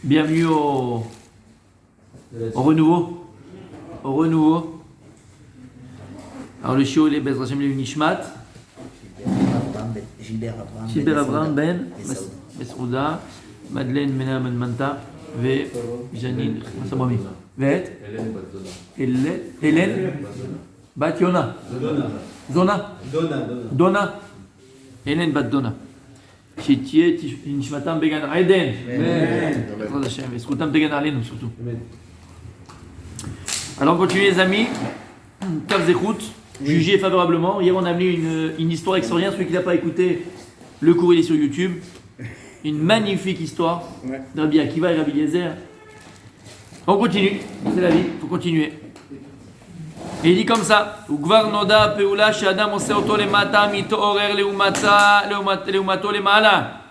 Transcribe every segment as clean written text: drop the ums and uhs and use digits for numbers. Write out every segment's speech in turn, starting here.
Bienvenue au renouveau. Au renouveau. Alors le chiot, il est Bezrat Hashem Nishmat. Gilbert Abraham Ben Mesrouda, Madeleine Mena Manta, Janine Massabrami. Hélène Bat Yona. Dona. Hélène Bat Dona. Chitier, Nishmatam Began Aiden. Bezrat Hashem. Escoutam Began Alenu surtout. Alors on continue les amis. Kav Zechout, jugé favorablement. Hier on a amené une histoire extraordinaire. Celui qui n'a pas écouté, le cours il est sur YouTube. Une magnifique histoire de Rabbi Akiva et Rabbi Eliezer. On continue, c'est la vie, il faut continuer. Et il dit comme ça: Ugvar noda peula she'adam oseh oto lemata mito'orer leumato lema'ala.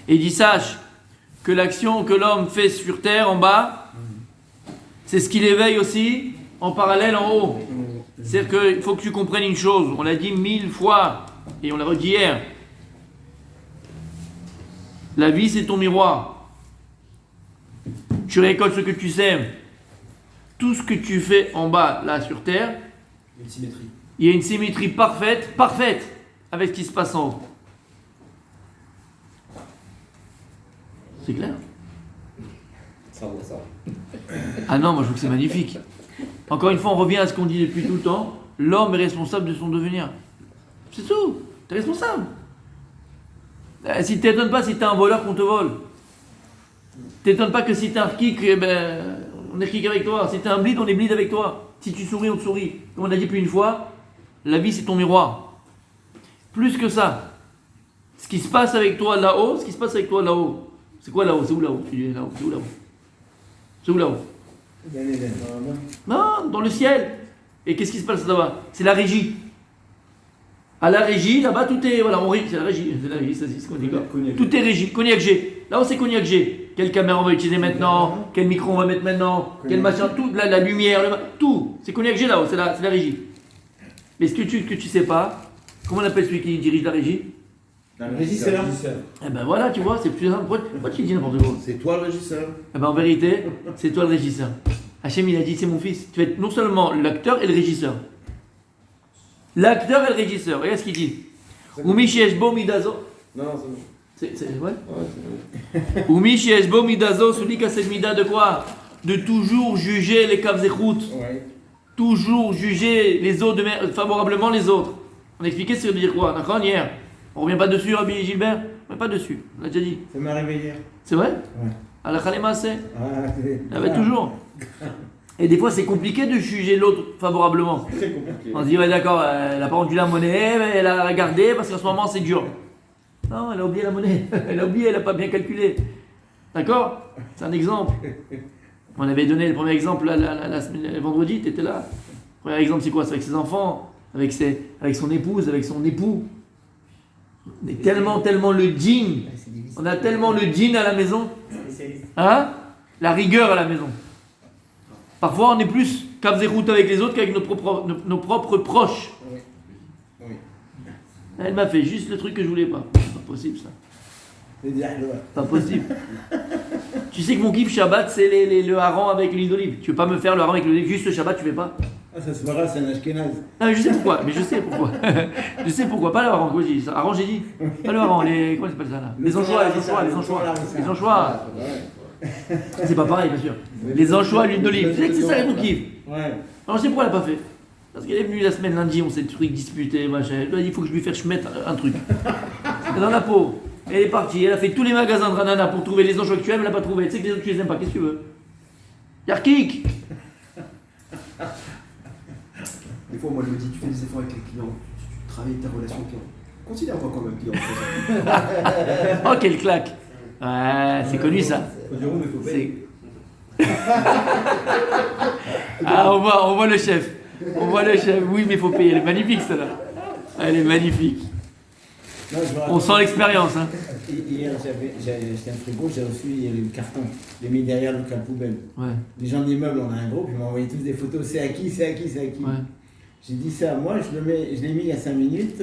Et il dit: sache que l'action que l'homme fait sur terre en bas, c'est ce qui l'éveille aussi en parallèle en haut. C'est-à-dire qu'il faut que tu comprennes une chose, on l'a dit 1000 fois et on l'a redit hier. La vie c'est ton miroir. Tu récoltes ce que tu sèmes. Tout ce que tu fais en bas, là sur terre, il y a une symétrie parfaite avec ce qui se passe en haut. C'est clair? Ah non, moi je trouve que c'est magnifique. Encore une fois, on revient à ce qu'on dit depuis tout le temps. L'homme est responsable de son devenir. C'est tout. Tu es responsable. Si tu t'étonnes pas si tu es un voleur qu'on te vole. T'étonnes pas que si tu es un rkik, on est rkik avec toi. Si tu es un blid, on est blid avec toi. Si tu souris, on te sourit. Comme on a dit plus une fois, la vie c'est ton miroir. Plus que ça. Ce qui se passe avec toi là-haut, c'est quoi là-haut? C'est où là-haut? C'est où là-haut? Non, dans le ciel. Et qu'est-ce qui se passe là-bas? C'est la régie. À la régie, là-bas, tout est... Voilà, c'est la régie, c'est ce qu'on dit. Tout est régie. Cognac G. Là-haut, c'est Cognac G. Quelle caméra on va utiliser maintenant? Quel micro on va mettre maintenant? Quel machin? Tout, la lumière, tout. C'est Cognac G là-haut, c'est la régie. Mais ce que tu sais pas, comment on appelle celui qui dirige la régie? Le régisseur. Eh ben voilà, tu vois, c'est plus simple. Pourquoi tu dis n'importe quoi? C'est toi le régisseur. Eh ben en vérité, c'est toi le régisseur. Hachem il a dit: c'est mon fils. Tu vas être non seulement l'acteur et le régisseur. L'acteur et le régisseur. Regarde ce qu'il dit. Umishi Eshbo Midazo. Non, c'est bon. C'est vrai? Ouais, c'est bon. Umishi Eshbo Midazo, celui qui a cette mida de quoi? De toujours juger les Kav Zechout. Ouais. Toujours juger les autres favorablement les autres. On a expliqué ce que veut dire quoi? D'accord, hier. On revient pas dessus, Rabbi Gilbert? On revient pas dessus. On l'a déjà dit. Ça m'est arrivé hier. C'est vrai? Ouais. À la Khalema, c'est? Ah, ouais, toujours. Et des fois, c'est compliqué de juger l'autre favorablement. c'est très compliqué. On se dit: ouais, d'accord, elle a pas rendu la monnaie, mais elle a regardé parce qu'en ce moment, c'est dur. Non, elle a oublié la monnaie. Elle a pas bien calculé. D'accord? C'est un exemple. On avait donné le premier exemple le vendredi, tu étais là. Le premier exemple, c'est quoi? C'est avec ses enfants, avec son épouse, avec son époux. On est tellement le djinn. On a tellement le djinn à la maison. Hein? La rigueur à la maison. Parfois, on est plus Kav Zechout avec les autres qu'avec nos propres proches. Oui. Elle m'a fait juste le truc que je voulais pas. C'est pas possible ça. Pas possible. Tu sais que mon kiff Shabbat, c'est le hareng avec l'huile d'olive. Tu veux pas me faire le hareng avec l'huile d'olive, juste le Shabbat, tu fais pas? Ah, ça se verra, c'est un ashkénaze. Non, mais je sais pourquoi. Je sais pourquoi. Pas le hareng, quoi, j'ai dit. Hareng, j'ai dit. Pas le hareng, comment ça s'appelle ça là? Les anchois. C'est pas pareil, bien sûr. Les anchois, l'huile d'olive. Tu sais que c'est ça mon kiff. Ouais. Alors, je sais pourquoi elle l'a pas fait. Parce qu'elle est venue la semaine lundi, on s'est truc disputé, machin. Elle a dit: il faut que je lui fasse mettre un truc. C'est dans la peau. Elle est partie, elle a fait tous les magasins de Ranana pour trouver les anchois que tu aimes, elle n'a pas trouvé. Tu sais que les autres tu les aimes pas, qu'est-ce que tu veux? Yarkik. Des fois, moi, je me dis: tu fais des efforts avec les clients, tu travailles ta relation client. Considère-toi comme un client. Oh, quelle claque! Ouais, c'est connu ça. Faut dire, mais faut payer. Ah, on voit le chef. Oui, mais il faut payer. Elle est magnifique, celle-là. Elle est magnifique. Non, On sent l'expérience. Hein. Hier, j'avais acheté un frigo, j'ai reçu le carton. Je l'ai mis derrière le poubelle. Ouais. Les gens de l'immeuble, on a un groupe, ils m'ont envoyé tous des photos. C'est à qui? Ouais. J'ai dit ça, moi je l'ai mis il y a 5 minutes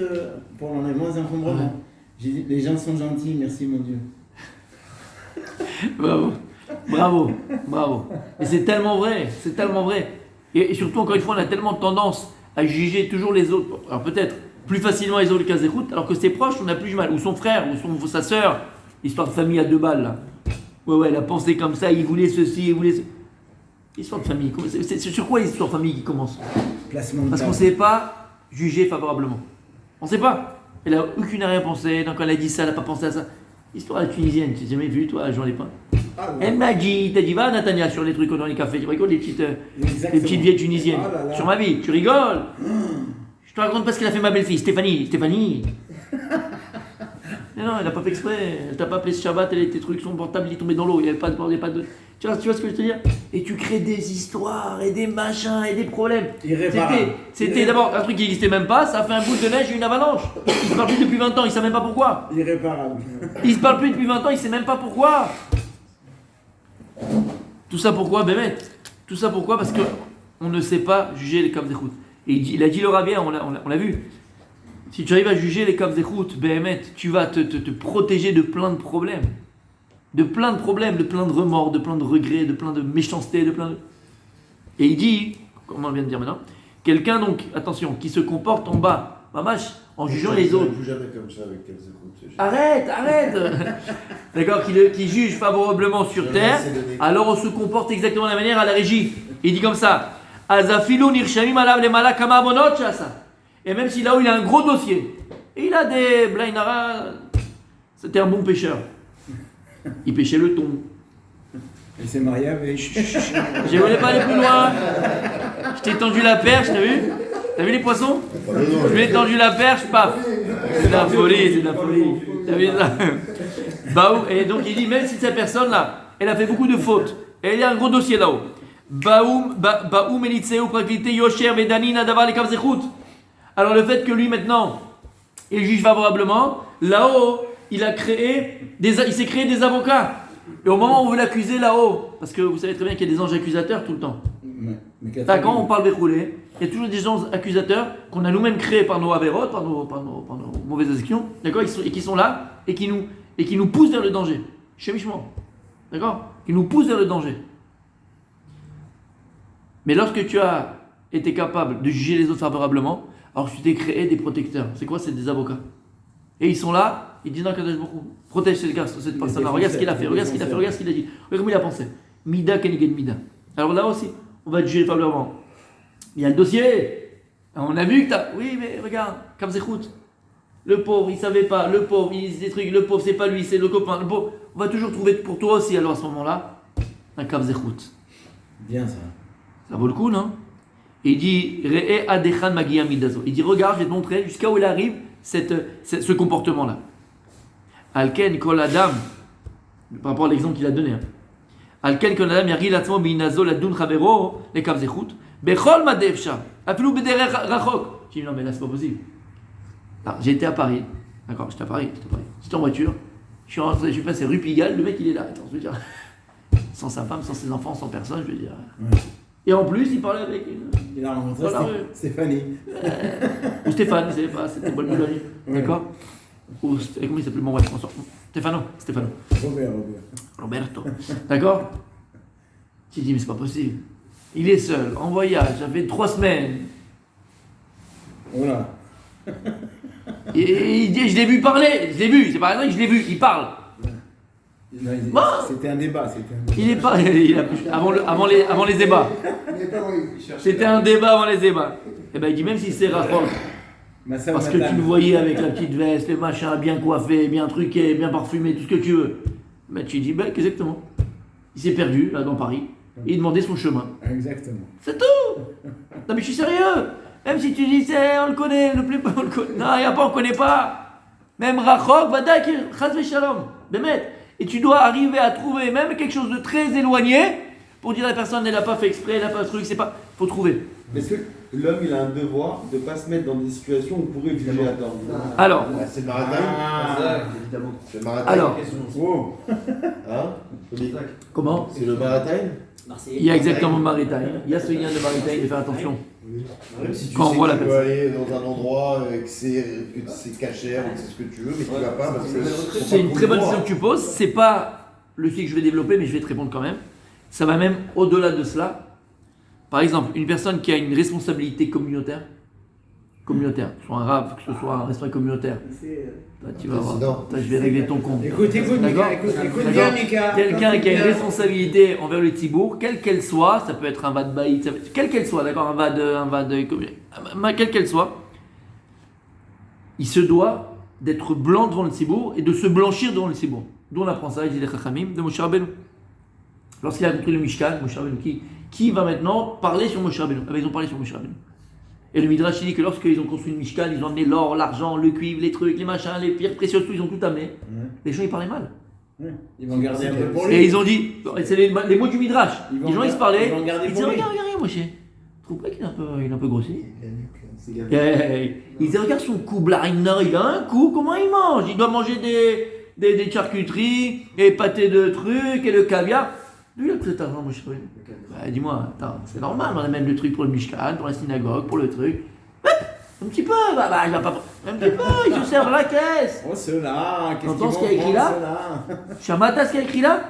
pour l'enlèvement des encombrements. Ouais. J'ai dit: les gens sont gentils, merci mon Dieu. Bravo, bravo, bravo. Et c'est tellement vrai, c'est tellement vrai. Et surtout, encore une fois, on a tellement tendance à juger toujours les autres. Alors peut-être plus facilement les autres cas des routes, alors que ses proches, on a plus du mal. Ou son frère, ou sa sœur. Histoire de famille à 2 balles, là. Ouais, il a pensé comme ça, il voulait ceci, il voulait... Histoire de famille. C'est sur quoi l'histoire de famille qui commence? Placement de Parce qu'on ne table. sait pas juger favorablement. On ne sait pas. Elle a aucune rien pensé. Donc quand elle a dit ça, elle n'a pas pensé à ça. Histoire à la tunisienne, tu n'as jamais vu, toi, j'en ai pas. Ah, ouais. Elle m'a dit, t'as dit, va Natania sur les trucs dans les cafés. Tu rigoles, les petites Exactement. vieilles tunisiennes. Ah là là. Sur ma vie, tu rigoles. Je te raconte pas ce qu'elle a fait ma belle-fille, Stéphanie. Mais non, elle n'a pas fait exprès. Elle t'a pas appelé ce Shabbat, tes trucs, son portable, il est tombé dans l'eau. Il n'y avait pas de... Tu vois ce que je veux te dire? Et tu crées des histoires, et des machins, et des problèmes. Irréparable. C'était d'abord un truc qui n'existait même pas, ça a fait un bout de neige et une avalanche. Il se parle plus depuis 20 ans, il ne sait même pas pourquoi. Irréparable. Il se parle plus depuis 20 ans, il ne sait même pas pourquoi. Tout ça pourquoi, Bémet? Tout ça pourquoi? Parce qu'on ne sait pas juger les Kav Zechut. Et il a dit le Ravien, on l'a vu. Si tu arrives à juger les Kav Zechut, Bémet, tu vas te protéger de plein de problèmes. De plein de problèmes, de plein de remords, de plein de regrets, de plein de méchanceté, de plein de... Et il dit, comme on vient de dire maintenant, quelqu'un donc, attention, qui se comporte en bas, mamache, en jugeant les autres. Plus jamais comme ça avec quelles écoutes. Arrête D'accord, qui juge favorablement sur terre, alors on se comporte exactement de la manière à la régie. Il dit comme ça, Azafilu nirshami malav le malak kama abonot shasa. Et même si là où il a un gros dossier, et il a des blainara, c'était un bon pêcheur. Il pêchait le thon. Elle s'est mariée avec. Je voulais pas aller plus loin. Je t'ai tendu la perche, t'as vu? T'as vu les poissons? Je lui ai tendu la perche, paf. C'est de la folie. T'as vu ça? Et donc il dit, même si cette personne-là, elle a fait beaucoup de fautes, et il y a un gros dossier là-haut. Alors le fait que lui maintenant, il juge favorablement, là-haut, il s'est créé des avocats. Et au moment où on veut l'accuser là-haut, parce que vous savez très bien qu'il y a des anges accusateurs tout le temps. Quand on parle Béchoulé, il y a toujours des gens accusateurs qu'on a nous-mêmes créés par nos avérotes, par nos mauvaises actions, d'accord, et qui sont là et qui nous poussent vers le danger. Chémichement. D'accord? Qui nous poussent vers le danger. Mais lorsque tu as été capable de juger les autres favorablement, alors tu t'es créé des protecteurs. C'est quoi? C'est des avocats. Et ils sont là, ils disent non, protège cette personne-là, regarde ce qu'il a fait, regarde ce qu'il a dit, regarde comment il a pensé. Mida keniged mida. Alors là aussi, on va juger favorablement. Il y a le dossier. On a vu que t'as. Oui, mais regarde, comme Zechut. Le pauvre, il savait pas. Le pauvre, il dit des trucs. Le pauvre, c'est pas lui, c'est le copain. Le pauvre. On va toujours trouver pour toi aussi, alors à ce moment-là, un Kav Zechut. Bien ça. Ça vaut le coup, non? Et il dit Re'e adechan magia midazo. Il dit regarde, je vais te montrer jusqu'à où il arrive ce comportement-là. Alken kol adam, par rapport à l'exemple qu'il a donné. Alken kol adam yari latzmo binazo ladun chavero le Kav Zechut. Bechol madevsha. Afilou bederer rachok. Je dis non, mais là, c'est pas possible. Alors, j'ai été à Paris. D'accord, j'étais à Paris. J'étais en voiture. Je suis passé rue Pigalle. Le mec, il est là. Attends, je veux dire. Sans sa femme, sans ses enfants, sans personne, je veux dire. Ouais. Et en plus, il parlait avec. Il a rencontré Voilà, Stéphanie. Ou Stéphane, je ne savais pas, c'était Paul Boulani. D'accord? Ou comment il s'appelait? Bon, bref, Stéphano. Roberto. D'accord? J'ai dit, mais c'est pas possible. Il est seul, en voyage, ça fait 3 semaines. Voilà. Et il dit, je l'ai vu parler. Je l'ai vu, c'est pas vrai, je l'ai vu, il parle. Non, Bon. C'était un débat. Il est pas. Avant les débats. C'était un débat avant les débats. Et ben il dit même si c'est rachok, parce que tu le voyais avec la petite veste, le machin, bien coiffé, bien truqué, bien parfumé, tout ce que tu veux. Ben tu dis ben exactement. Il s'est perdu là dans Paris. Et il demandait son chemin. Exactement. C'est tout. Non mais je suis sérieux. Même si tu dis on le connaît, le plus on le connaît. Non, il n'y a pas, on connaît pas. Même rachok, vadak, chas v'shalom. Bémet. Et tu dois arriver à trouver même quelque chose de très éloigné pour dire à la personne, elle n'a pas fait exprès, elle n'a pas ce truc, c'est pas. Faut trouver. Est-ce que l'homme il a un devoir de ne pas se mettre dans des situations où on pourrait juger à tort? Alors, C'est le maritime. Évidemment. C'est le maritime. alors, Oh. Hein? comment? C'est le maritime. Il y a exactement le maritime. Il y a ce lien de maritime, il faut faire attention. Même si tu Quand on sais voit que la tu peux personne. aller dans un endroit que c'est cachère ou que c'est ce que tu veux, mais tu vas pas parce que. C'est une très bonne question que tu poses. C'est pas le sujet que je vais développer, mais je vais te répondre quand même. Ça va même au-delà de cela. Par exemple, une personne qui a une responsabilité communautaire, que ce soit un rave, que ce soit un restaurant communautaire, là, tu vas voir, Président. là, je vais régler ton compte. Écoute, D'accord. Mika, écoute bien, D'accord. Mika. Quelqu'un qui a une responsabilité envers le tibour, quelle qu'elle soit, ça peut être un vad baït, quelle qu'elle soit, d'accord, un vad, quelle qu'elle soit, il se doit d'être blanc devant le tibour et de se blanchir devant le tibour. D'où on apprend ça, il dit les Chachamim, de Moshe Rabbeinu. Lorsqu'il a construit le Mishkan, Moshe Rabbeinu, qui va maintenant parler sur Moshe Rabbeinu? Ah ben, ils ont parlé sur Moshe Rabbeinu. Et le Midrash il dit que lorsqu'ils ont construit le Mishkan, ils ont amené l'or, l'argent, le cuivre, les trucs, les machins, les pierres précieuses, tout, ils ont tout amené. Les gens ils parlaient mal. Ils vont garder un peu pour lui. Et ils ont dit, c'est les mots du Midrash. Les gens ils se parlaient, ils vont garder ils pour disaient lui. regarde Moshe, tu trouves pas qu'il est un peu grossi? C'est gagné. Ils disaient regarde son cou, Blarina, il a un cou, comment il mange? Il doit manger des charcuteries, et pâtés de trucs, et le caviar. Lui, il a tout cet argent, Moshe Rabbeinu. Bah, dis-moi, attends, c'est normal, on amène le truc pour le Mishkan, pour la synagogue, pour le truc. Un petit peu, il va pas. Un petit peu, ils se servent à la caisse. Oh, ceux-là, qu'est-ce T'entends qu'ils ce vont qu'il y a écrit prendre, là ceux-là? Shamata, ce qu'il y a écrit là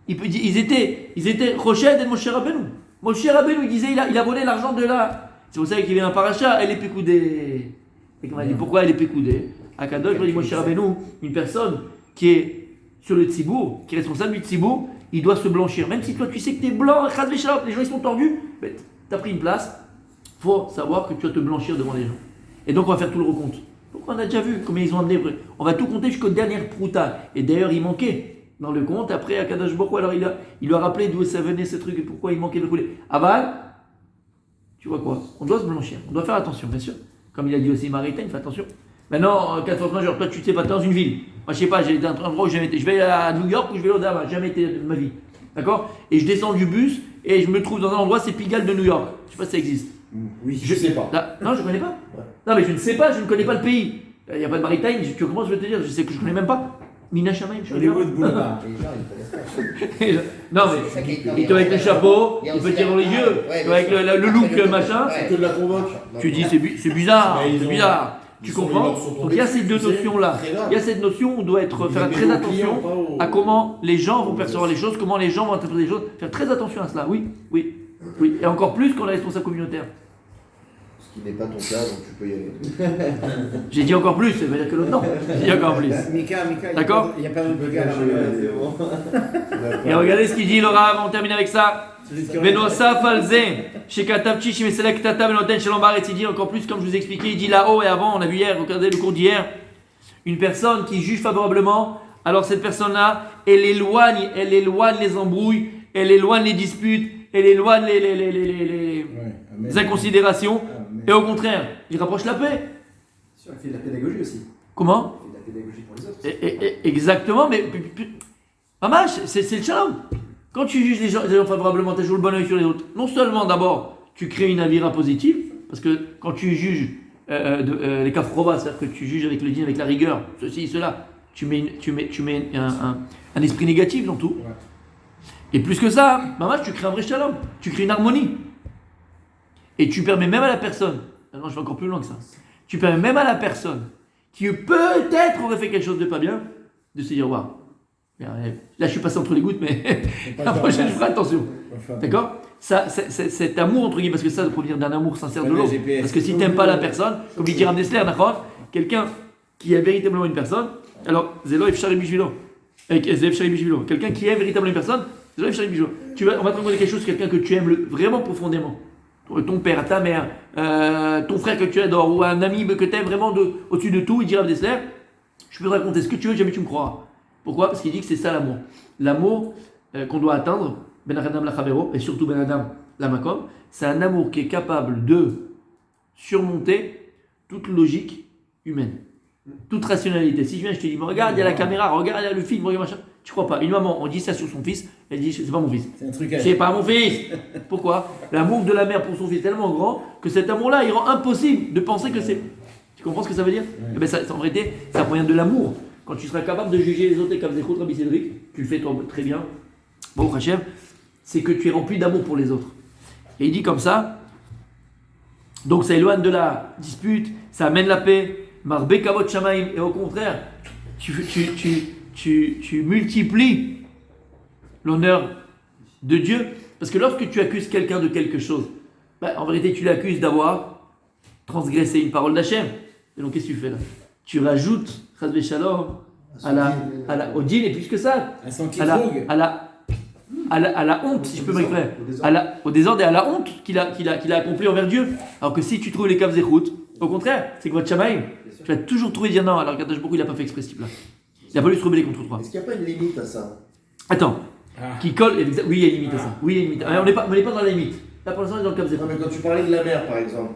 ils étaient Roched et Moshe Rabbeinu. Moshe Rabbeinu, il disait, il a volé l'argent de là. C'est pour ça qu'il y a un paracha, elle est pécoudée. Et qu'on m'a dit, pourquoi elle est pécoudée Akadosh, il dit Moshe Rabbeinu, une personne qui est sur le tzibour, qui est responsable du tzibour, il doit se blanchir. Même si toi tu sais que tu es blanc, les gens ils sont tordus, tu as pris une place, il faut savoir que tu dois te blanchir devant les gens. Et donc on va faire tout le recompte. Donc on a déjà vu combien ils ont amené. On va tout compter jusqu'au dernier prouta. Et d'ailleurs il manquait dans le compte. Après Akadosh Baruch Hu, alors il lui a rappelé d'où ça venait ce truc et pourquoi il manquait le poulet. Aval, tu vois quoi? On doit se blanchir, on doit faire attention, bien sûr. Comme il a dit aussi Maritain, fais attention. Maintenant, 4 fois genre, toi tu sais pas, t'es dans une ville. Moi je sais pas, j'ai été dans un endroit où jamais été. Je vais à New York ou je vais au Ottawa, jamais été de ma vie. D'accord? Et je descends du bus et je me trouve dans un endroit, c'est Pigalle de New York. Je sais pas si ça existe. Oui, je sais pas. Là, non, je connais pas. Ouais. Non, mais je ne sais pas, je ne connais pas le pays. Il n'y a pas de Maritime, tu vois comment je vais te dire? Je sais que je connais même pas. Mina Shamaim, je connais Hollywood pas. Boulevard. Les gens, ils connaissent pas. Non, C'est ça qui est mais il te avec le chapeau, Il y a il peut aussi tirer dans les la- yeux, ouais, tu vois, avec le look, machin. Ouais. Que de la convaincre. Tu dis c'est bizarre, Mais ils c'est ont- bizarre. Tu ils sont- comprends? ils leur sont tombés Donc il y a ces deux dessus, tu sais, notions-là. très grave. Il y a cette notion où on doit être, faire Ils très mettent aux clients, attention pas aux- à comment les gens vont percevoir les choses, comment les gens vont interpréter les choses. Faire très attention à cela, oui. Et encore plus quand on est responsable communautaire. Ce qui n'est pas ton cas, donc tu peux y aller. J'ai dit encore plus, ça veut dire que l'autre non. J'ai dit encore plus. Mika, D'accord. il n'y a pas de Mika. C'est bon. Et regardez ce qu'il dit le Rav, on termine avec ça. Benosaf alze, chez Katavchi, chez Meselek Tata, Benoten, chez Lombaret, il dit encore plus, comme je vous ai expliqué, il dit là-haut et avant, on a vu hier, regardez le cours d'hier, une personne qui juge favorablement, alors cette personne-là, elle éloigne les embrouilles, elle éloigne les disputes, elle éloigne les inconsidérations, et au contraire, il rapproche la paix. Sûr, il fait de la pédagogie aussi. Comment? Il fait de la pédagogie pour les autres. Exactement, mais Mamash, c'est le shalom. Quand tu juges les gens favorablement, tu joues le bon oeil sur les autres. Non seulement d'abord, tu crées une avira positive, parce que quand tu juges les kafrova, c'est-à-dire que tu juges avec le din, avec la rigueur, ceci, cela, tu mets un esprit négatif dans tout. Ouais. Et plus que ça, Mamash, tu crées un vrai shalom, tu crées une harmonie. Et tu permets même à la personne, non, je vais encore plus loin que ça, tu permets même à la personne qui peut-être aurait fait quelque chose de pas bien, de se dire, waouh, là je suis passé entre les gouttes, mais la prochaine je ferai attention. D'accord? Ça, cet amour, entre guillemets, parce que ça doit provenir d'un amour sincère de Ouais, l'autre. GPS. Parce que si tu n'aimes pas la personne, comme il dit Rav Dessler, d'accord, quelqu'un qui est véritablement une personne, alors, Zelo Efshari Bishvilo. Quelqu'un qui aime véritablement une personne, Zelo Efshari Bishvilo. On va te raconter quelque chose, quelqu'un que tu aimes vraiment profondément. Ton père, ta mère, ton frère que tu adores, ou un ami que tu aimes vraiment au-dessus de tout, il dit Rav Dessler, je peux te raconter ce que tu veux, jamais tu me croiras. Pourquoi? Parce qu'il dit que c'est ça l'amour. L'amour qu'on doit atteindre, Ben Adam la Chavero, et surtout Ben Adam la Makom, c'est un amour qui est capable de surmonter toute logique humaine, toute rationalité. Si je viens, je te dis, regarde, il y a la caméra, regarde, il y a le film, regarde machin. Tu crois pas? Une maman, on dit ça sur son fils, elle dit, c'est pas mon fils. C'est un truc à C'est pas mon fils. Pourquoi? L'amour de la mère pour son fils est tellement grand que cet amour-là, il rend impossible de penser que c'est. Tu comprends ce que ça veut dire? Eh ben, en vérité, ça provient de l'amour. Quand tu seras capable de juger les autres comme des autres, Rabbi Cédric, tu le fais toi très bien, bon Hachem, c'est que tu es rempli d'amour pour les autres. Et il dit comme ça, donc ça éloigne de la dispute, ça amène la paix, Marbe Kavod Shamaim, et au contraire, tu multiplies l'honneur de Dieu. Parce que lorsque tu accuses quelqu'un de quelque chose, en vérité, tu l'accuses d'avoir transgressé une parole d'Hachem. Et donc, qu'est-ce que tu fais là? Tu rajoutes, Chazve Shalom, au din, et plus que ça, à la honte, si je peux m'exprimer, au désordre et à la honte qu'il a accompli envers Dieu. Alors que si tu trouves les caves zéchout, au contraire, c'est que votre Shamaïm, tu vas toujours trouver dire non, alors Kadosh Baruch Hu, il n'a pas fait exprès ce type-là. Il n'a pas dû se rebeller contre toi. Est-ce qu'il n'y a pas une limite à ça? Attends, qui colle, oui, il y a une limite à ça. Oui, il y a une limite. On n'est pas dans la limite. Là, pour l'instant, on est dans le cave zéchout. Non, mais quand tu parlais de la mère, par exemple.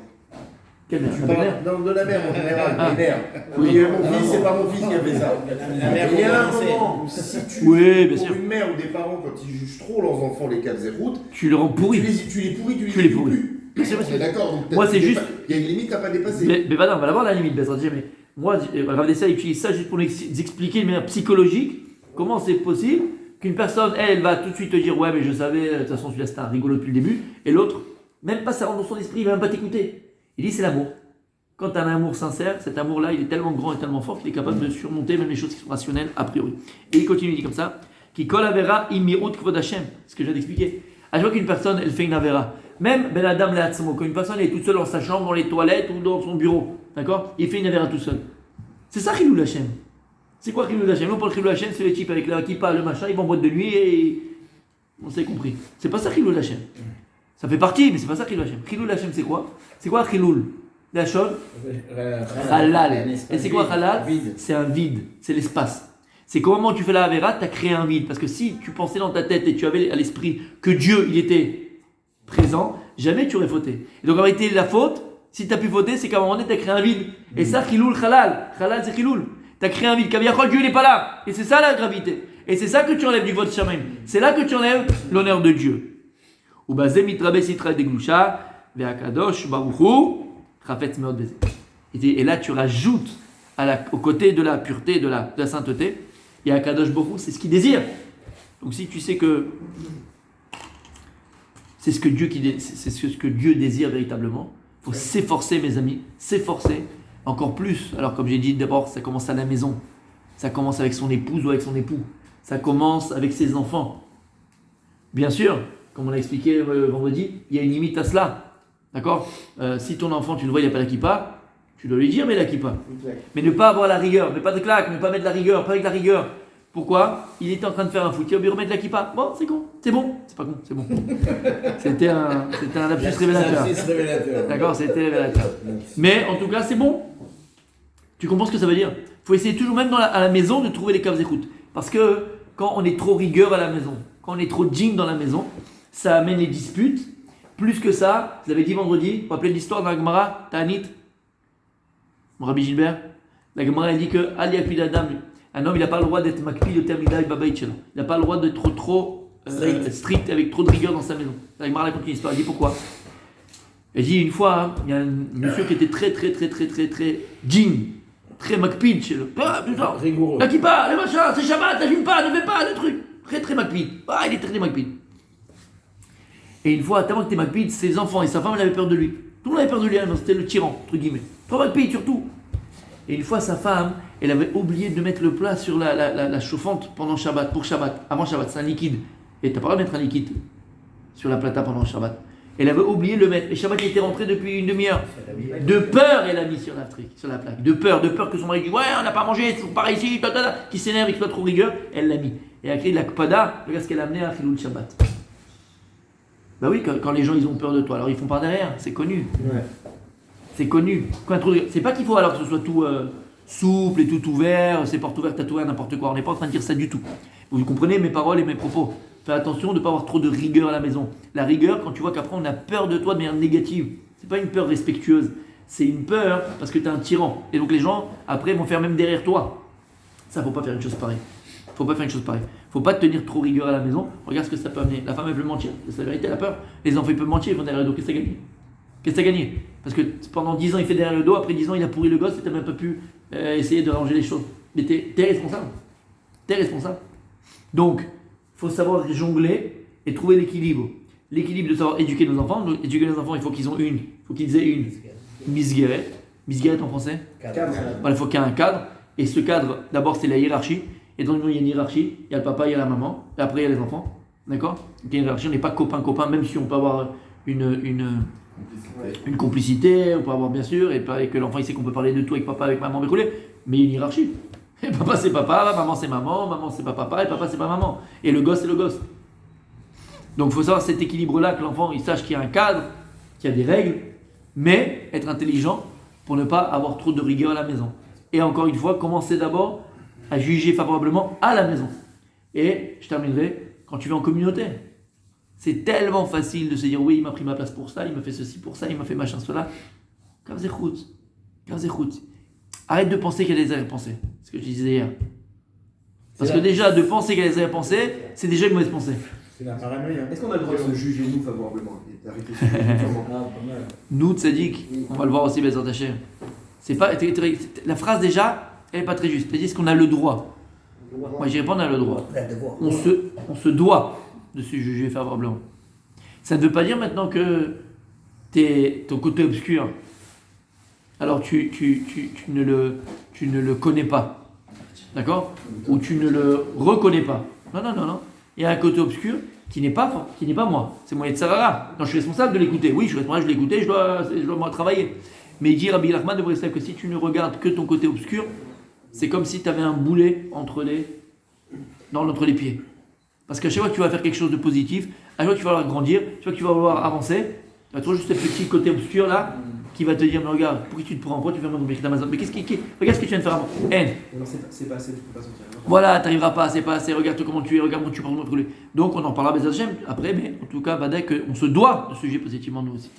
Quelle mère? Tu parles non, de la mère en général, des mères. Oui. Mon fils, c'est pas mon fils qui a fait ça. Il y a un moment où si tu, oui, bien pour sûr, une mère ou des parents, quand ils jugent trop leurs enfants les caves et routes, tu le rends pourri. tu les pourris, Tu les pourris. plus. On est d'accord, donc Moi, c'est juste. Il y a une limite à pas dépasser. Mais on va l'avoir la limite, Bezrat Hashem, mais moi, Rav Dessa utilise ça juste pour nous expliquer de manière psychologique comment c'est possible qu'une personne, elle va tout de suite te dire ouais, mais je savais, de toute façon, celui-là c'était un rigolo depuis le début, et l'autre, même pas ça rentre dans son esprit, il va même pas t'écouter. Il dit c'est l'amour. Quand tu as un amour sincère, cet amour-là, il est tellement grand et tellement fort qu'il est capable de surmonter même les choses qui sont rationnelles a priori. Et il continue, il dit comme ça, qui kol avera imirut kvod Hashem, ce que je viens d'expliquer. À chaque fois qu'une personne, elle fait une avera, même ben adam le'atzmo, quand une personne est toute seule dans sa chambre, dans les toilettes ou dans son bureau, d'accord, il fait une avera tout seul. C'est ça Chilul Hashem. C'est quoi Chilul Hashem? Nous pour le Chilul Hashem, c'est les types avec la kippa, le machin, ils vont en boîte de nuit et on s'est compris. C'est pas ça Chilul Hashem. Ça fait partie, mais c'est pas ça Chilul Hashem. Chilul Hashem, c'est quoi? C'est quoi Chilul? La chose, halal. Et c'est quoi halal? C'est un vide, c'est l'espace. C'est qu'au moment où tu fais la Avera, tu as créé un vide. Parce que si tu pensais dans ta tête et tu avais à l'esprit que Dieu, il était présent, jamais tu aurais fauté. Et donc en réalité, la faute, si tu as pu fauter, c'est qu'à un moment donné, tu as créé un vide. Et ça, Chiloul halal. Halal, c'est Chiloul. Tu as créé un vide. Kaviyachol, Dieu n'est pas là. Et c'est ça la gravité. Et c'est ça que tu enlèves du vote Shamaim. C'est là que tu enlèves l'honneur de Dieu. Ubazé mitrabe sitra deglusha, ve'akadosh baruchu. Et là, tu rajoutes au côté de la pureté, de la sainteté, et à Kadosh Baruch Hu, c'est ce qu'il désire. Donc, si tu sais que c'est ce que Dieu désire véritablement, il faut s'efforcer, mes amis, s'efforcer encore plus. Alors, comme j'ai dit d'abord, ça commence à la maison, ça commence avec son épouse ou avec son époux, ça commence avec ses enfants. Bien sûr, comme on l'a expliqué vendredi, il y a une limite à cela. D'accord? Si ton enfant, tu le vois, il n'y a pas la kippa, tu dois lui dire, mais la kippa. Mais ne pas avoir la rigueur, mais pas de claque, ne pas mettre la rigueur, pas avec la rigueur. Pourquoi? Il était en train de faire un foot, il va lui remettre la kippa. Bon, c'est con, c'est bon. C'est pas con, c'est bon. C'était un lapsus révélateur. D'accord, c'était révélateur. Mais en tout cas, c'est bon. Tu comprends ce que ça veut dire? Il faut essayer toujours, même à la maison, de trouver les caves écoutes. Parce que quand on est trop rigueur à la maison, quand on est trop djinn dans la maison, ça amène les disputes. Plus que ça, vous avez dit vendredi, vous vous rappelez l'histoire de la Gemara, Ta'anit, Rabbi Gilbert, la Gemara elle dit que Ali Apid Adam, un homme il n'a pas le droit d'être makpi de termidai babaït shelo. Il n'a pas le droit d'être trop strict avec trop de rigueur dans sa maison. La Gemara raconte une histoire, elle dit pourquoi? Elle dit une fois, il y a un monsieur qui était très djinn, très makpid shelo. Ah putain, rigoureux. La kippa, le machin, c'est Shabbat, t'allumes pas, ne fais pas le truc. Très makpid. Ah, il est très makpid. Et une fois, tellement que t'es makpid, ses enfants et sa femme, elle avait peur de lui. Tout le monde avait peur de lui, c'était le tyran, entre guillemets. Trop makpid surtout. Et une fois, sa femme, elle avait oublié de mettre le plat sur la chauffante pendant Shabbat, pour Shabbat, avant Shabbat, c'est un liquide. Et t'as pas le droit de mettre un liquide sur la plata pendant Shabbat. Elle avait oublié de le mettre. Et Shabbat était rentré depuis une demi-heure. De peur, elle a mis sur la plaque. De peur que son mari dise ouais, on n'a pas mangé, c'est pareil ici, qui s'énerve et qui soit trop rigueur. Elle l'a mis. Et elle a créé de la kpada, regarde ce qu'elle a amené à Chilul Shabbat. Bah oui, quand les gens ils ont peur de toi, alors ils font par derrière, c'est connu. Ouais. C'est connu. C'est pas qu'il faut alors que ce soit tout souple et tout ouvert, c'est portes ouvertes à tout et n'importe quoi. On n'est pas en train de dire ça du tout. Vous comprenez mes paroles et mes propos. Fais attention de ne pas avoir trop de rigueur à la maison. La rigueur, quand tu vois qu'après on a peur de toi de manière négative, c'est pas une peur respectueuse, c'est une peur parce que tu es un tyran. Et donc les gens, après, vont faire même derrière toi. Ça, faut pas faire une chose pareille. Faut pas tenir trop rigueur à la maison. Regarde ce que ça peut amener. La femme, elle peut mentir. C'est la vérité, elle a peur. Les enfants, ils peuvent mentir, ils vont derrière le dos. Qu'est-ce que t'as gagné? Parce que pendant 10 ans, il fait derrière le dos. Après 10 ans, il a pourri le gosse et t'as même pas pu essayer de ranger les choses. Mais t'es responsable. Donc, il faut savoir jongler et trouver l'équilibre. L'équilibre de savoir éduquer nos enfants. Donc, éduquer nos enfants, il faut qu'ils aient une misgueret. Misgueret en français? Cadre. Voilà, il faut qu'il y ait un cadre. Et ce cadre, d'abord, c'est la hiérarchie. Et dans le monde, il y a une hiérarchie. Il y a le papa, il y a la maman. Et après, il y a les enfants. D'accord? Il y a une hiérarchie, on n'est pas copain-copain, même si on peut avoir une complicité, on peut avoir bien sûr, et pas que l'enfant il sait qu'on peut parler de tout avec papa, avec maman, mais il y a une hiérarchie. Et papa c'est papa, maman c'est maman c'est pas papa, et papa c'est pas maman. Et le gosse c'est le gosse. Donc il faut savoir cet équilibre-là, que l'enfant il sache qu'il y a un cadre, qu'il y a des règles, mais être intelligent pour ne pas avoir trop de rigueur à la maison. Et encore une fois, commencer d'abord à juger favorablement à la maison. Et je terminerai, quand tu vas en communauté, c'est tellement facile de se dire oui, il m'a pris ma place pour ça, il m'a fait ceci pour ça, il m'a fait machin cela. Kavzechout. Arrête de penser qu'il y a des arrière-pensées. C'est ce que je disais hier. Parce que déjà, de penser qu'il y a des arrière-pensées, c'est déjà une mauvaise pensée. C'est la paranoïa. Est-ce qu'on a le droit de se juger nous favorablement et d'arrêter de se juger comment? Ah, pas mal. Nous, Tzadik, on va le voir aussi, Bezrat Hashem. C'est pas, la phrase déjà, elle n'est pas très juste. C'est-à-dire qu'on a le droit. Moi, j'y réponds, on a le droit. On se doit de se juger favorablement. Ça ne veut pas dire maintenant que ton côté obscur, alors tu ne le connais pas. D'accord? Ou tu ne le reconnais pas. Non. Il y a un côté obscur qui n'est pas moi. C'est moi et Tsarara. Non, je suis responsable de l'écouter. Oui, je suis responsable, je l'ai écouté, je dois moi travailler. Mais il dit Rabbi Nachman de Breslev que si tu ne regardes que ton côté obscur, c'est comme si tu avais un boulet entre les pieds. Parce qu'à chaque fois que tu vas faire quelque chose de positif, à chaque fois que tu vas vouloir grandir, à chaque fois que tu vas vouloir avancer, tu vas trouver juste ce petit côté obscur là qui va te dire mais regarde, pourquoi tu te prends, pourquoi tu fais mon d'Amazon, mais regarde ce que tu viens de faire avant. Non, c'est pas assez, tu peux pas sentir. Voilà, t'arriveras pas, c'est pas assez, regarde comment tu es, regarde comment tu prends. Donc on en parlera Bezat Hashem après, mais en tout cas, Badek, on se doit de se juger positivement nous aussi.